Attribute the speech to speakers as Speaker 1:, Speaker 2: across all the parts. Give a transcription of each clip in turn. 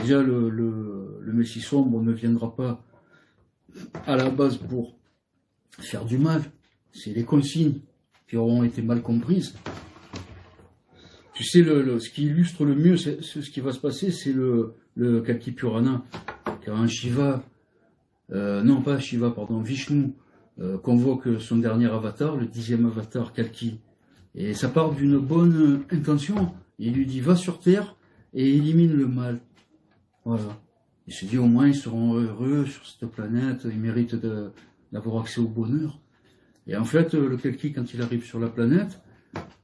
Speaker 1: Déjà, le Messie sombre ne viendra pas à la base pour faire du mal. C'est les consignes qui auront été mal comprises. Tu sais, ce qui illustre le mieux ce qui va se passer, c'est le Kalki Purana. Quand Shiva, non pas Shiva, pardon, Vishnu, convoque son dernier avatar, le 10e avatar Kalki. Et ça part d'une bonne intention. Il lui dit, va sur Terre et élimine le mal. Voilà. Il se dit, au moins, ils seront heureux sur cette planète, ils méritent d'avoir accès au bonheur. Et en fait, le Kalki, quand il arrive sur la planète,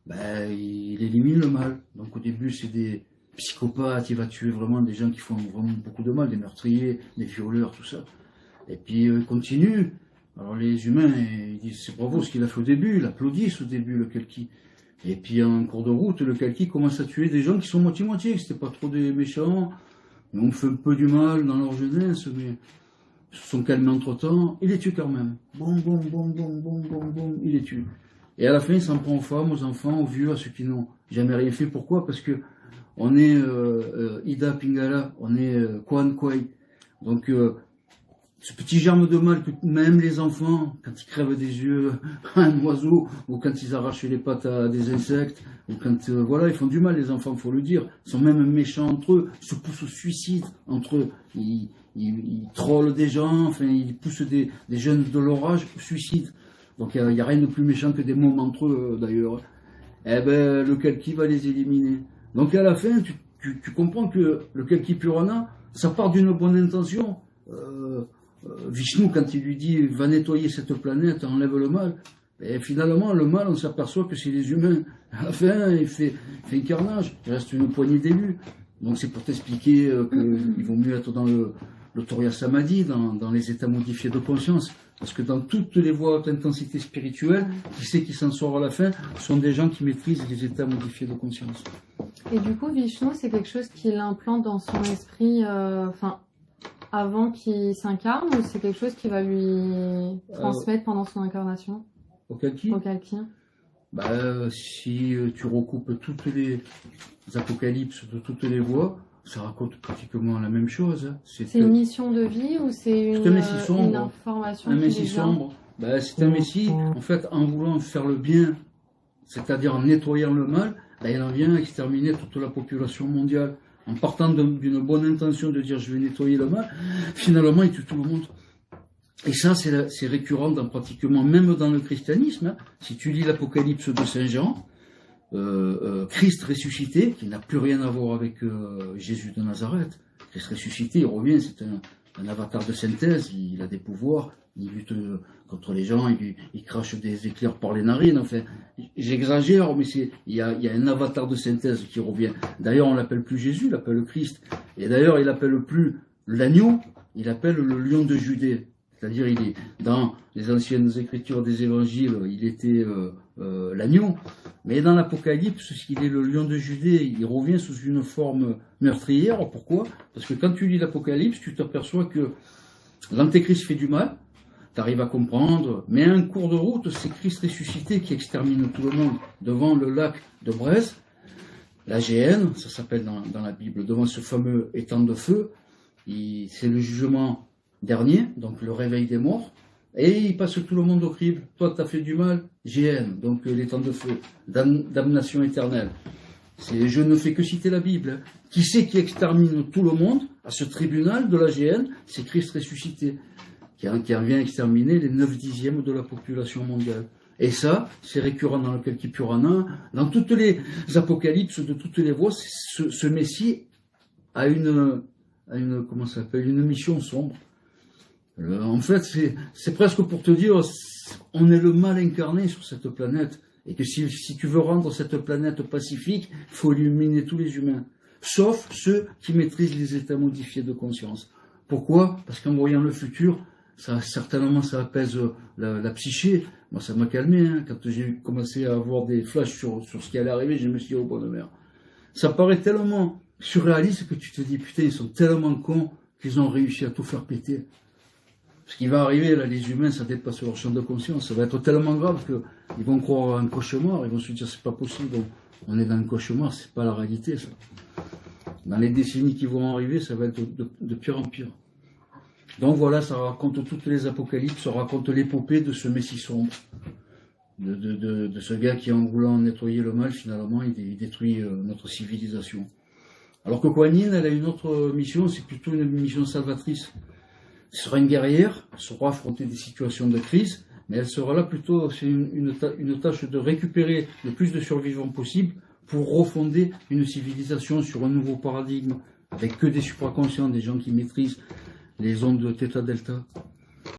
Speaker 1: ben, il élimine le mal. Donc au début, c'est des psychopathes, il va tuer vraiment des gens qui font vraiment beaucoup de mal, des meurtriers, des violeurs, tout ça. Et puis il continue. Alors les humains, ils disent, c'est bravo ce qu'il a fait au début, ils applaudissent au début le Kalki. Et puis en cours de route, le Kalki commence à tuer des gens qui sont moitié-moitié, c'était pas trop des méchants, mais on fait un peu du mal dans leur jeunesse, mais ils se sont calmés entre-temps, il les tue quand même. Bon, il les tue. Et à la fin, il s'en prend aux femmes, aux enfants, aux vieux, à ceux qui n'ont jamais rien fait. Pourquoi? Parce que on est Ida Pingala, on est Kwan Kwai. Donc ce petit germe de mal que même les enfants, quand ils crèvent des yeux à un oiseau, ou quand ils arrachent les pattes à des insectes, ou quand voilà, ils font du mal les enfants, faut le dire. Ils sont même méchants entre eux, ils se poussent au suicide entre eux. Ils trollent des gens, enfin ils poussent des jeunes de leur âge au suicide. Donc il n'y a rien de plus méchant que des mômes entre eux d'ailleurs. Eh ben le Kalki va les éliminer. Donc à la fin, tu comprends que le Kalki Purana, ça part d'une bonne intention. Vishnu, quand il lui dit va nettoyer cette planète, enlève le mal, et finalement le mal, on s'aperçoit que c'est les humains. À la fin, il fait un carnage. Il reste une poignée d'élus. Donc c'est pour t'expliquer qu'il vaut mieux être dans le Turiya Samadhi, dans les états modifiés de conscience. Parce que dans toutes les voies d'intensité spirituelle, qui sait qui s'en sort à la fin, sont des gens qui maîtrisent les états modifiés de conscience.
Speaker 2: Et du coup, Vishnu, c'est quelque chose qu'il implante dans son esprit, avant qu'il s'incarne, ou c'est quelque chose qu'il va lui transmettre pendant son incarnation?
Speaker 1: Au Kalki?
Speaker 2: Au Kalki.
Speaker 1: Bah, si tu recoupes toutes les apocalypses de toutes les voies, ça raconte pratiquement la même chose.
Speaker 2: C'est une mission de vie ou c'est une information?
Speaker 1: Un messie sombre. Bah, c'est un messie, en fait, en voulant faire le bien, c'est-à-dire en nettoyant le mal, bah, il en vient à exterminer toute la population mondiale. En partant d'une bonne intention de dire je vais nettoyer le mal, finalement il tue tout le monde. Et ça, c'est récurrent dans pratiquement, même dans le christianisme. Hein. Si tu lis l'Apocalypse de Saint Jean, Christ ressuscité, qui n'a plus rien à voir avec Jésus de Nazareth. Christ ressuscité, il revient, c'est un avatar de synthèse, il a des pouvoirs, il lutte contre les gens, il crache des éclairs par les narines, enfin, j'exagère, mais il y a un avatar de synthèse qui revient. D'ailleurs, on l'appelle plus Jésus, il l'appelle le Christ. Et d'ailleurs, il l'appelle plus l'agneau, il l'appelle le lion de Judée. C'est-à-dire, il est dans les anciennes écritures des évangiles, il était l'agneau. Mais dans l'Apocalypse, il est le lion de Judée, il revient sous une forme meurtrière. Pourquoi? Parce que quand tu lis l'Apocalypse, tu t'aperçois que l'Antéchrist fait du mal, tu arrives à comprendre, mais en cours de route, c'est Christ ressuscité qui extermine tout le monde devant le lac de Brest, la Géhenne, ça s'appelle dans la Bible, devant ce fameux étang de feu, c'est le jugement dernier, donc le réveil des morts, et il passe tout le monde au crible. Toi, tu as fait du mal, Géhenne, donc l'étang de feu, damnation éternelle. Je ne fais que citer la Bible. Hein. Qui c'est qui extermine tout le monde à ce tribunal de la Géhenne? C'est Christ ressuscité, qui en vient exterminer les 9/10 de la population mondiale. Et ça, c'est récurrent dans le Kalki Purana, dans toutes les apocalypses de toutes les voies, ce Messie a une mission sombre. En fait, c'est presque pour te dire, on est le mal incarné sur cette planète, et que si tu veux rendre cette planète pacifique, il faut éliminer tous les humains, sauf ceux qui maîtrisent les états modifiés de conscience. Pourquoi? Parce qu'en voyant le futur, certainement ça apaise la psyché. Moi, ça m'a calmé. Hein. Quand j'ai commencé à avoir des flashs sur ce qui allait arriver, je me suis dit, oh bonne mère. Ça paraît tellement surréaliste que tu te dis, putain, ils sont tellement cons qu'ils ont réussi à tout faire péter. Ce qui va arriver, là, les humains, ça dépasse leur champ de conscience. Ça va être tellement grave qu'ils vont croire à un cauchemar. Ils vont se dire, c'est pas possible. On est dans un cauchemar, c'est pas la réalité, ça. Dans les décennies qui vont arriver, ça va être de pire en pire. Donc voilà, ça raconte toutes les apocalypses, ça raconte l'épopée de ce Messie sombre. De ce gars qui, en voulant nettoyer le mal, finalement, il détruit notre civilisation. Alors que Kuan Yin, elle a une autre mission, c'est plutôt une mission salvatrice. Ce sera une guerrière, elle saura affronter des situations de crise, mais elle sera là plutôt, c'est une tâche de récupérer le plus de survivants possible pour refonder une civilisation sur un nouveau paradigme, avec que des supraconscients, des gens qui maîtrisent les ondes de θ-delta.